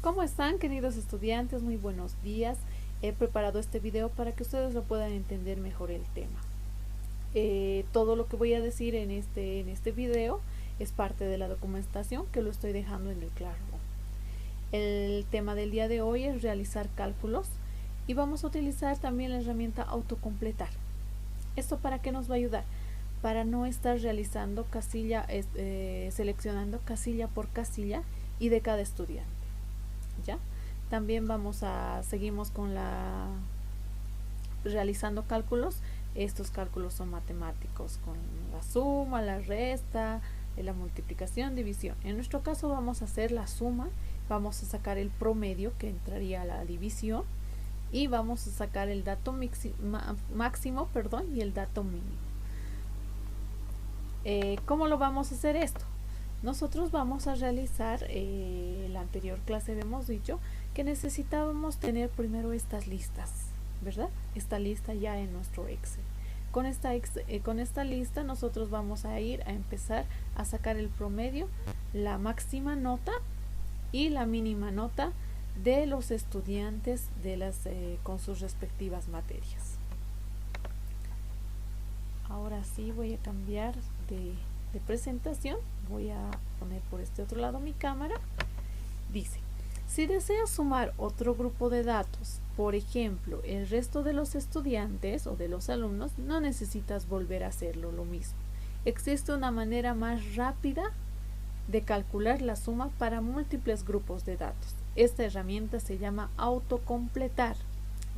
¿Cómo están, queridos estudiantes? Muy buenos días. He preparado este video para que ustedes lo puedan entender mejor el tema. Todo lo que voy a decir en este video es parte de la documentación que lo estoy dejando en el Classroom. El tema del día de hoy es realizar cálculos y vamos a utilizar también la herramienta autocompletar. ¿Esto para qué nos va a ayudar? Para no estar realizando seleccionando casilla por casilla y de cada estudiante. ¿Ya? También seguimos con realizando cálculos. Estos cálculos son matemáticos con la suma, la resta, la multiplicación, división. En nuestro caso vamos a hacer la suma, vamos a sacar el promedio que entraría a la división y vamos a sacar el dato máximo y el dato mínimo. ¿Cómo lo vamos a hacer esto? Nosotros vamos a realizar, en la anterior clase habíamos dicho que necesitábamos tener primero estas listas, ¿verdad? Esta lista ya en nuestro Excel. Con esta lista nosotros vamos a empezar a sacar el promedio, la máxima nota y la mínima nota de los estudiantes con sus respectivas materias. Ahora sí voy a cambiar de presentación. Voy a poner por este otro lado mi cámara. Dice, si deseas sumar otro grupo de datos, por ejemplo, el resto de los estudiantes o de los alumnos, no necesitas volver a hacerlo lo mismo. Existe una manera más rápida de calcular la suma para múltiples grupos de datos. Esta herramienta se llama autocompletar.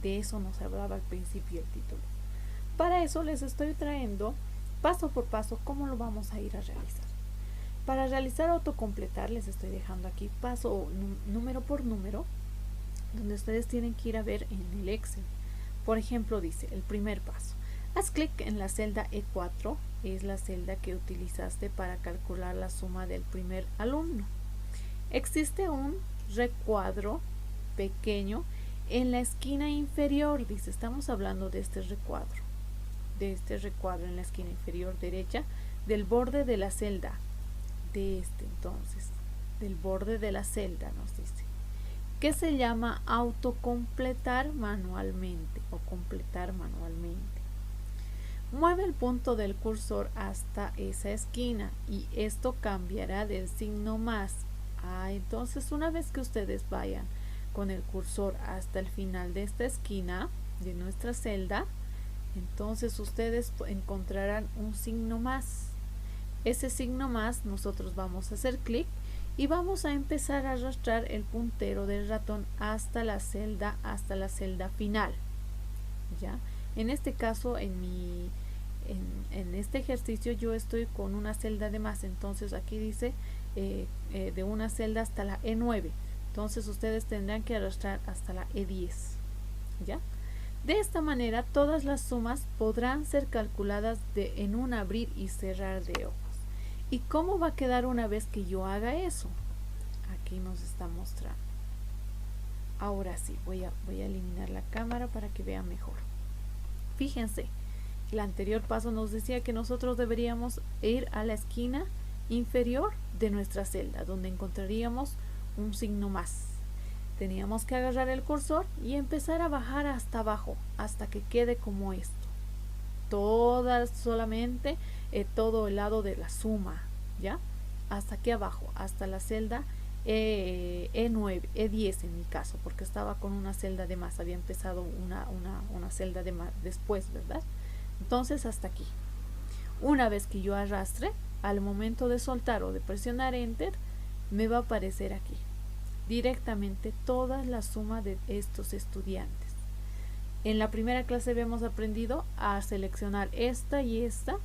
De eso nos hablaba al principio el título. Para eso les estoy trayendo paso por paso cómo lo vamos a ir a realizar. Para realizar autocompletar les estoy dejando aquí paso número por número, donde ustedes tienen que ir a ver en el Excel. Por ejemplo, dice el primer paso, haz clic en la celda E4, es la celda que utilizaste para calcular la suma del primer alumno. Existe un recuadro pequeño en la esquina inferior, dice, estamos hablando de este recuadro en la esquina inferior derecha del borde de la celda, del borde de la celda nos dice, que se llama autocompletar manualmente o completar manualmente. Mueve el punto del cursor hasta esa esquina y esto cambiará del signo más. Entonces una vez que ustedes vayan con el cursor hasta el final de esta esquina de nuestra celda, entonces ustedes encontrarán un signo más. Ese signo más nosotros vamos a hacer clic y vamos a empezar a arrastrar el puntero del ratón hasta la celda final. ¿Ya? En este caso, en este ejercicio yo estoy con una celda de más, entonces aquí dice de una celda hasta la E9. Entonces ustedes tendrán que arrastrar hasta la E10. ¿Ya? De esta manera todas las sumas podrán ser calculadas en un abrir y cerrar de ojos. ¿Y cómo va a quedar una vez que yo haga eso? Aquí nos está mostrando. Ahora sí, voy a eliminar la cámara para que vean mejor. Fíjense, el anterior paso nos decía que nosotros deberíamos ir a la esquina inferior de nuestra celda, donde encontraríamos un signo más. Teníamos que agarrar el cursor y empezar a bajar hasta abajo, hasta que quede como esto. Solamente todo el lado de la suma, ¿ya? Hasta aquí abajo, hasta la celda E9, E10 en mi caso, porque estaba con una celda de más, había empezado una celda de más después, ¿verdad? Entonces hasta aquí. Una vez que yo arrastre, al momento de soltar o de presionar Enter, me va a aparecer aquí directamente toda la suma de estos estudiantes. En la primera clase habíamos aprendido a seleccionar esta y esta,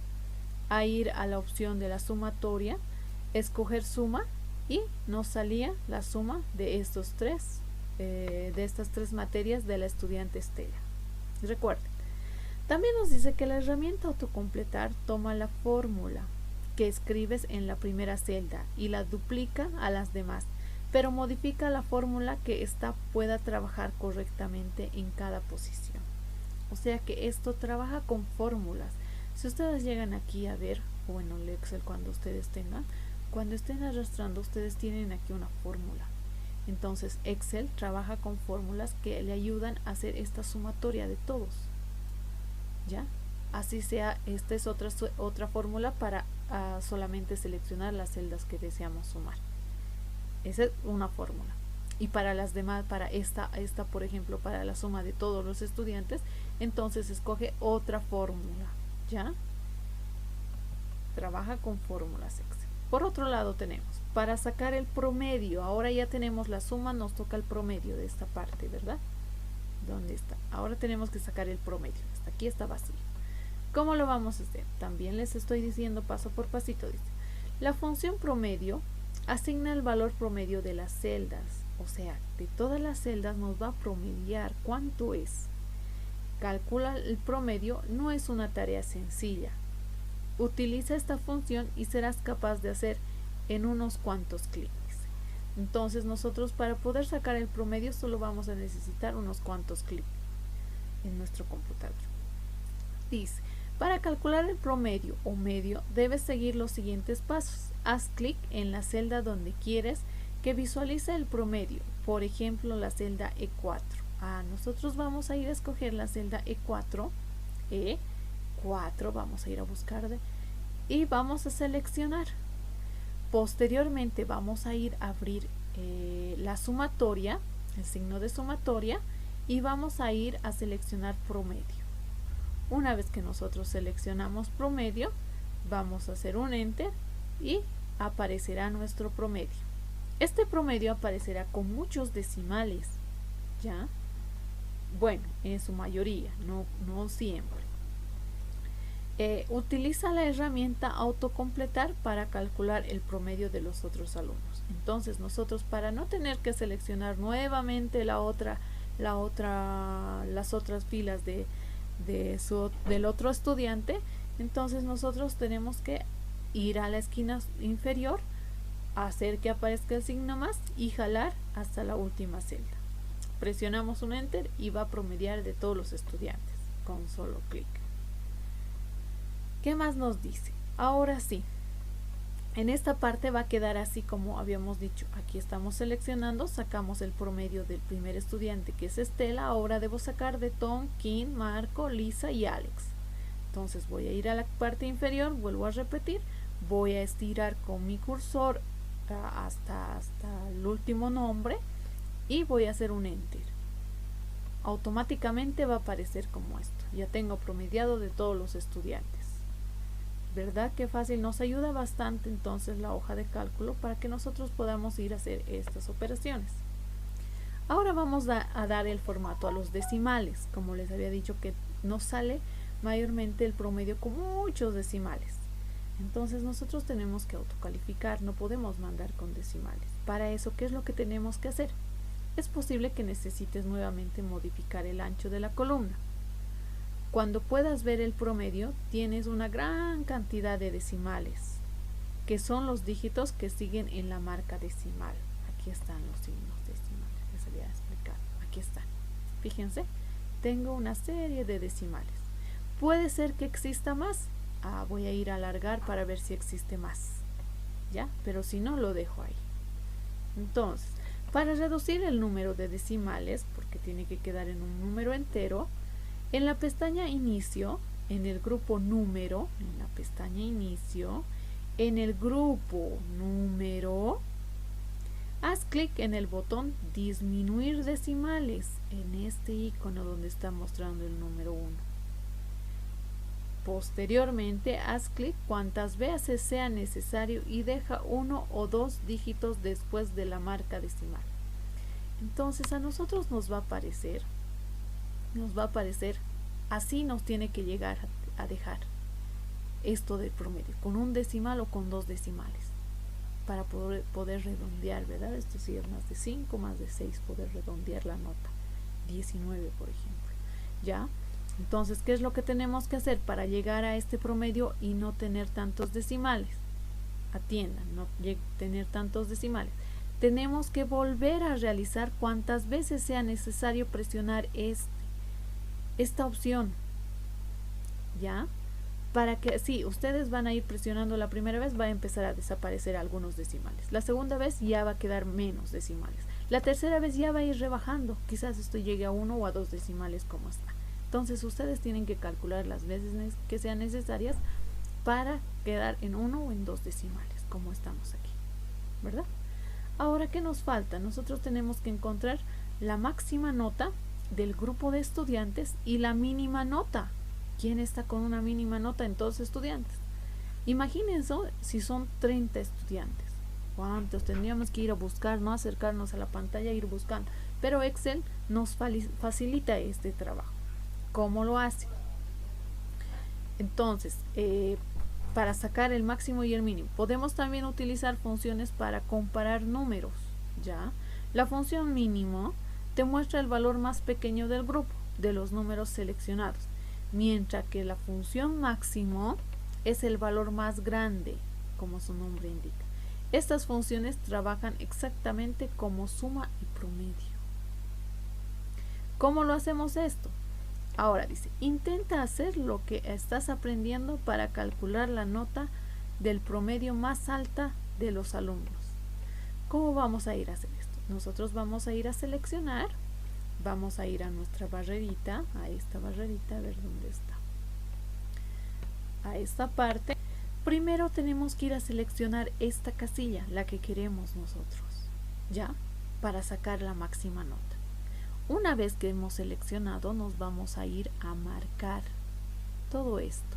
a ir a la opción de la sumatoria, escoger suma y nos salía la suma de estas tres materias de la estudiante Estela. Recuerden, también nos dice que la herramienta autocompletar toma la fórmula que escribes en la primera celda y la duplica a las demás, pero modifica la fórmula que ésta pueda trabajar correctamente en cada posición. O sea que esto trabaja con fórmulas. Si ustedes llegan aquí a ver, o en el Excel cuando ustedes tengan, cuando estén arrastrando, ustedes tienen aquí una fórmula. Entonces Excel trabaja con fórmulas que le ayudan a hacer esta sumatoria de todos, ¿ya? Así sea, esta es otra fórmula para solamente seleccionar las celdas que deseamos sumar. Esa es una fórmula. Y para las demás, para esta por ejemplo, para la suma de todos los estudiantes, entonces escoge otra fórmula, ¿ya? Trabaja con fórmulas Excel. Por otro lado tenemos, para sacar el promedio, ahora ya tenemos la suma, nos toca el promedio de esta parte, ¿verdad? ¿Dónde está? Ahora tenemos que sacar el promedio. Hasta aquí está vacío. ¿Cómo lo vamos a hacer? También les estoy diciendo paso por pasito. Dice, la función promedio asigna el valor promedio de las celdas. O sea, de todas las celdas nos va a promediar cuánto es. Calcula el promedio, no es una tarea sencilla. Utiliza esta función y serás capaz de hacer en unos cuantos clics. Entonces nosotros para poder sacar el promedio solo vamos a necesitar unos cuantos clics en nuestro computador. Dice, para calcular el promedio o medio debes seguir los siguientes pasos. Haz clic en la celda donde quieres que visualice el promedio, por ejemplo la celda E4. Nosotros vamos a ir a escoger la celda E4, E4, vamos a ir a buscar y vamos a seleccionar. Posteriormente vamos a ir a abrir la sumatoria, el signo de sumatoria, y vamos a ir a seleccionar promedio. Una vez que nosotros seleccionamos promedio, vamos a hacer un enter y aparecerá nuestro promedio. Este promedio aparecerá con muchos decimales, ¿ya? Bueno, en su mayoría, no siempre. Utiliza la herramienta autocompletar para calcular el promedio de los otros alumnos. Entonces nosotros, para no tener que seleccionar nuevamente las otras filas del otro estudiante, entonces nosotros tenemos que ir a la esquina inferior, hacer que aparezca el signo más y jalar hasta la última celda. Presionamos un enter y va a promediar de todos los estudiantes con solo clic. ¿Qué más nos dice? Ahora sí, en esta parte va a quedar así como habíamos dicho. Aquí estamos seleccionando, sacamos el promedio del primer estudiante, que es Estela. Ahora debo sacar de Tom, Kim, Marco, Lisa y Alex. Entonces voy a ir a la parte inferior, vuelvo a repetir, voy a estirar con mi cursor hasta el último nombre y voy a hacer un enter. Automáticamente va a aparecer como esto. Ya tengo promediado de todos los estudiantes. ¿Verdad? Qué fácil. Nos ayuda bastante entonces la hoja de cálculo para que nosotros podamos ir a hacer estas operaciones. Ahora vamos a dar el formato a los decimales. Como les había dicho, que nos sale mayormente el promedio con muchos decimales. Entonces nosotros tenemos que autocalificar, no podemos mandar con decimales. Para eso, ¿qué es lo que tenemos que hacer? Es posible que necesites nuevamente modificar el ancho de la columna. Cuando puedas ver el promedio, tienes una gran cantidad de decimales, que son los dígitos que siguen en la marca decimal. Aquí están los signos decimales, les había explicado. Aquí están. Fíjense, tengo una serie de decimales. Puede ser que exista más. Voy a ir a alargar para ver si existe más, ¿ya? Pero si no, lo dejo ahí. Entonces, para reducir el número de decimales, porque tiene que quedar en un número entero, en la pestaña inicio, en el grupo número, en la pestaña inicio, en el grupo número, haz clic en el botón disminuir decimales, en este icono donde está mostrando el número 1. Posteriormente, haz clic cuantas veces sea necesario y deja 1 o 2 dígitos después de la marca decimal. Entonces a nosotros nos va a aparecer, así nos tiene que llegar a dejar esto del promedio, con un decimal o con 2 decimales, para poder redondear, ¿verdad? Esto sí es más de 5, más de 6, poder redondear la nota, 19 por ejemplo, ¿ya? Entonces, ¿qué es lo que tenemos que hacer para llegar a este promedio y no tener tantos decimales? Atiendan, no tener tantos decimales. Tenemos que volver a realizar cuantas veces sea necesario presionar esta opción, ¿ya? Para que, si ustedes van a ir presionando la primera vez, va a empezar a desaparecer algunos decimales. La segunda vez ya va a quedar menos decimales. La tercera vez ya va a ir rebajando, quizás esto llegue a 1 o a 2 decimales como está. Entonces ustedes tienen que calcular las veces que sean necesarias para quedar en 1 o en 2 decimales, como estamos aquí, ¿verdad? Ahora, ¿qué nos falta? Nosotros tenemos que encontrar la máxima nota del grupo de estudiantes y la mínima nota. ¿Quién está con una mínima nota en todos los estudiantes? Imagínense si son 30 estudiantes. ¿Cuántos? Tendríamos que ir a buscar, no acercarnos a la pantalla e ir buscando. Pero Excel nos facilita este trabajo. ¿Cómo lo hace? Entonces, para sacar el máximo y el mínimo, podemos también utilizar funciones para comparar números, ¿ya? La función mínimo te muestra el valor más pequeño del grupo de los números seleccionados, mientras que la función máximo es el valor más grande, como su nombre indica. Estas funciones trabajan exactamente como suma y promedio. ¿Cómo lo hacemos esto? Ahora dice, intenta hacer lo que estás aprendiendo para calcular la nota del promedio más alta de los alumnos. ¿Cómo vamos a ir a hacer esto? Nosotros vamos a ir a seleccionar, vamos a ir a nuestra barrerita, a esta barrerita, a ver dónde está. A esta parte. Primero tenemos que ir a seleccionar esta casilla, la que queremos nosotros, ¿ya? Para sacar la máxima nota. Una vez que hemos seleccionado, nos vamos a ir a marcar todo esto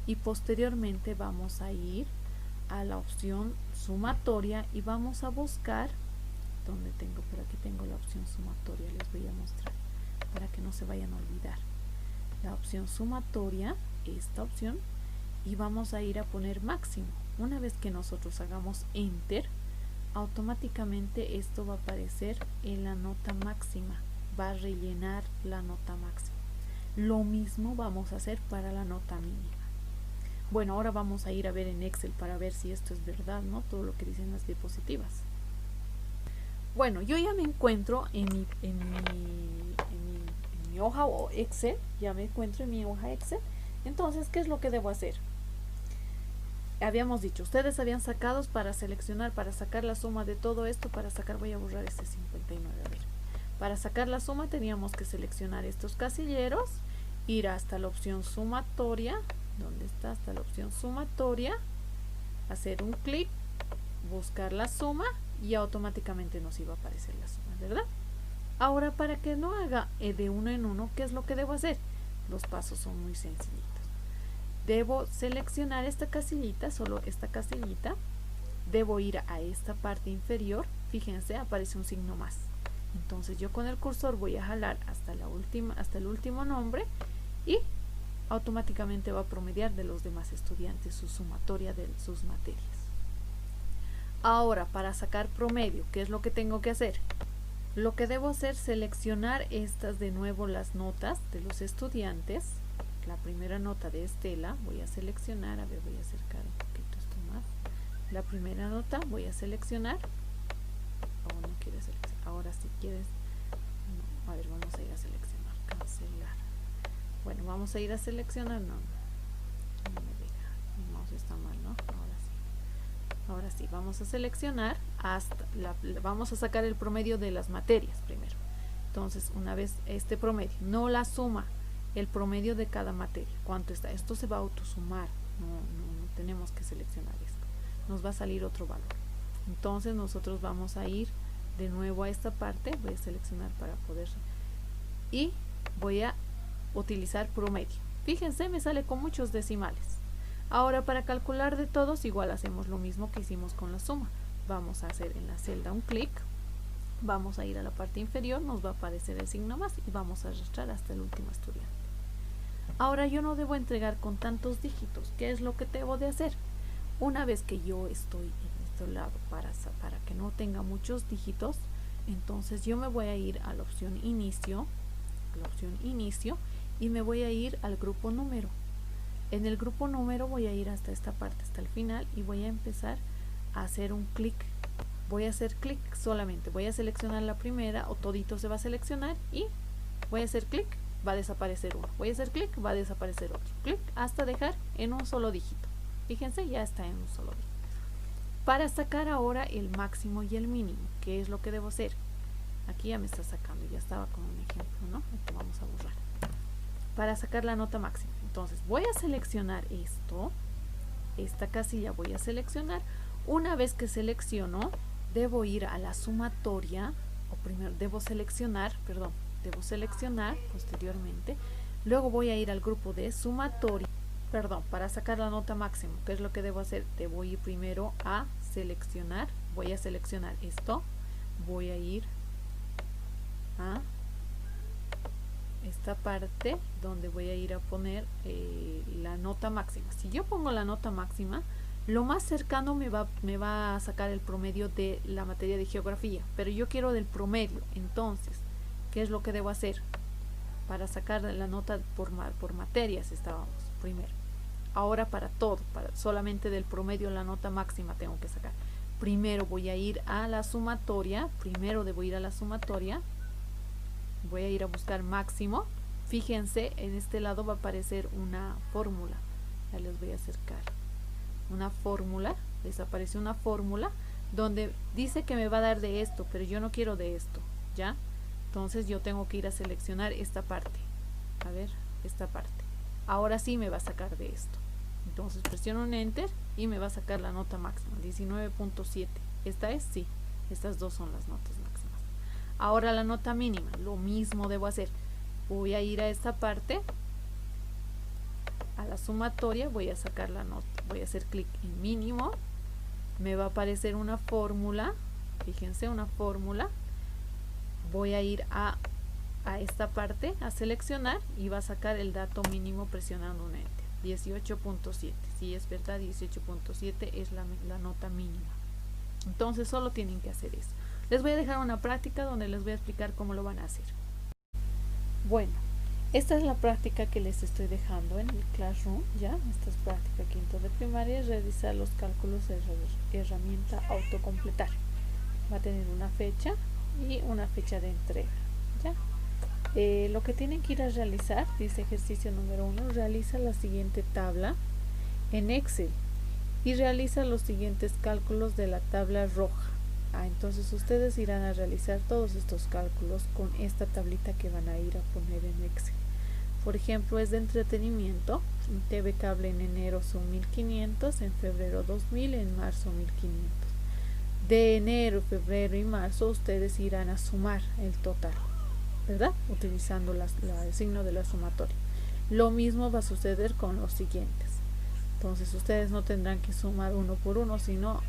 y posteriormente vamos a ir a la opción sumatoria y vamos a buscar, ¿dónde tengo? Por aquí tengo la opción sumatoria, les voy a mostrar para que no se vayan a olvidar. La opción sumatoria, esta opción, y vamos a ir a poner máximo. Una vez que nosotros hagamos enter, automáticamente esto va a aparecer en la nota máxima, va a rellenar la nota máxima. Lo mismo vamos a hacer para la nota mínima. Bueno, ahora vamos a ir a ver en Excel para ver si esto es verdad, ¿no? Todo lo que dicen las diapositivas. Bueno, yo ya me encuentro en mi hoja o Excel, ya me encuentro en mi hoja Excel. Entonces, ¿qué es lo que debo hacer? Habíamos dicho, ustedes habían sacado para seleccionar, para sacar la suma de todo esto, para sacar, voy a borrar este 59, a ver. Para sacar la suma teníamos que seleccionar estos casilleros, ir hasta la opción sumatoria, ¿dónde está? Hasta la opción sumatoria, hacer un clic, buscar la suma y automáticamente nos iba a aparecer la suma, ¿verdad? Ahora, para que no haga de uno en uno, ¿qué es lo que debo hacer? Los pasos son muy sencillitos. Debo seleccionar esta casillita, solo esta casillita. Debo ir a esta parte inferior. Fíjense, aparece un signo más. Entonces yo con el cursor voy a jalar hasta el último nombre y automáticamente va a promediar de los demás estudiantes su sumatoria de sus materias. Ahora, para sacar promedio, ¿qué es lo que tengo que hacer? Lo que debo hacer es seleccionar estas de nuevo, las notas de los estudiantes. La primera nota de Estela, voy a seleccionar, a ver, voy a acercar un poquito esto más. La primera nota voy a seleccionar. Oh, no quiere seleccionar. Ahora si quieres, no. A ver, vamos a ir a seleccionar, cancelar. Bueno, vamos a ir a seleccionar, no me diga, mi mouse está mal, ¿no? Ahora sí, vamos a seleccionar hasta vamos a sacar el promedio de las materias primero. Entonces, una vez este promedio, no la suma, el promedio de cada materia, ¿cuánto está? Esto se va a autosumar, no tenemos que seleccionar esto, nos va a salir otro valor. Entonces nosotros vamos a ir de nuevo a esta parte, voy a seleccionar para poder y voy a utilizar promedio. Fíjense, me sale con muchos decimales. Ahora, para calcular de todos, igual hacemos lo mismo que hicimos con la suma. Vamos a hacer en la celda un clic, vamos a ir a la parte inferior, nos va a aparecer el signo más y vamos a arrastrar hasta el último estudiante. Ahora yo no debo entregar con tantos dígitos. ¿Qué es lo que debo de hacer? Una vez que yo estoy en este lado para que no tenga muchos dígitos, entonces yo me voy a ir a la opción inicio, y me voy a ir al grupo número. En el grupo número voy a ir hasta esta parte, hasta el final, y voy a empezar a hacer un clic. Voy a hacer clic solamente, voy a seleccionar la primera o todito se va a seleccionar y voy a hacer clic, va a desaparecer uno, voy a hacer clic, va a desaparecer otro, clic hasta dejar en un solo dígito. Fíjense, ya está en un solo dígito. Para sacar ahora el máximo y el mínimo, ¿qué es lo que debo hacer? aquí ya me está sacando, ya estaba con un ejemplo, ¿no? Esto vamos a borrar para sacar la nota máxima. Entonces voy a seleccionar esto, esta casilla voy a seleccionar. Una vez que selecciono, debo ir a la sumatoria, o primero debo seleccionar posteriormente. Luego voy a ir al grupo de sumatoria, para sacar la nota máxima. ¿Qué es lo que debo hacer? Debo ir primero a seleccionar, voy a seleccionar esto, voy a ir a esta parte donde voy a ir a poner la nota máxima. Si yo pongo la nota máxima, lo más cercano me va a sacar el promedio de la materia de geografía, pero yo quiero del promedio. Entonces, ¿qué es lo que debo hacer? Para sacar la nota por materias estábamos primero. Ahora para todo, solamente del promedio la nota máxima tengo que sacar. Primero voy a ir a la sumatoria, voy a ir a buscar máximo. Fíjense, en este lado va a aparecer una fórmula, ya les voy a acercar una fórmula, les aparece una fórmula donde dice que me va a dar de esto, pero yo no quiero de esto, ¿ya? Entonces yo tengo que ir a seleccionar esta parte, a ver, esta parte, ahora sí me va a sacar de esto. Entonces presiono un enter y me va a sacar la nota máxima, 19.7. ¿Esta es? Sí, estas dos son las notas máximas. Ahora la nota mínima, lo mismo debo hacer. Voy a ir a esta parte, a la sumatoria, voy a sacar la nota, voy a hacer clic en mínimo, me va a aparecer una fórmula, fíjense, una fórmula. Voy a ir a esta parte, a seleccionar, y va a sacar el dato mínimo presionando un enter, 18.7. Si es verdad, 18.7 es la nota mínima. Entonces solo tienen que hacer eso. Les voy a dejar una práctica donde les voy a explicar cómo lo van a hacer. Bueno, esta es la práctica que les estoy dejando en el Classroom, ¿ya? Esta es práctica quinto de primaria, realizar los cálculos de herramienta autocompletar. Va a tener una fecha y una fecha de entrega, ¿ya? Lo que tienen que ir a realizar, dice ejercicio número 1, realiza la siguiente tabla en Excel y realiza los siguientes cálculos de la tabla roja. Entonces ustedes irán a realizar todos estos cálculos con esta tablita que van a ir a poner en Excel. Por ejemplo, es de entretenimiento. TV Cable en enero son 1500, en febrero 2000, en marzo 1500. De enero, febrero y marzo ustedes irán a sumar el total, ¿verdad? Utilizando el signo de la sumatoria. Lo mismo va a suceder con los siguientes. Entonces ustedes no tendrán que sumar uno por uno, sino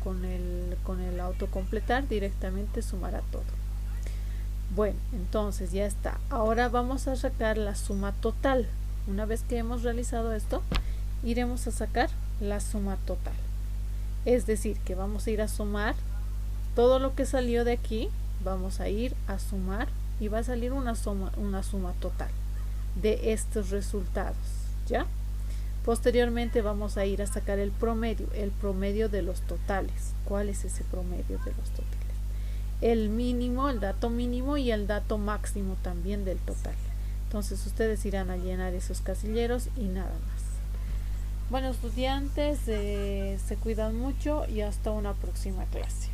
con el autocompletar directamente sumará todo. Bueno, entonces ya está. Ahora vamos a sacar la suma total. Una vez que hemos realizado esto, iremos a sacar la suma total. Es decir, que vamos a ir a sumar todo lo que salió de aquí, vamos a ir a sumar y va a salir una suma total de estos resultados, ¿ya? Posteriormente vamos a ir a sacar el promedio de los totales. ¿Cuál es ese promedio de los totales? El mínimo, el dato mínimo y el dato máximo también del total. Entonces ustedes irán a llenar esos casilleros y nada más. Bueno, estudiantes, se cuidan mucho y hasta una próxima clase.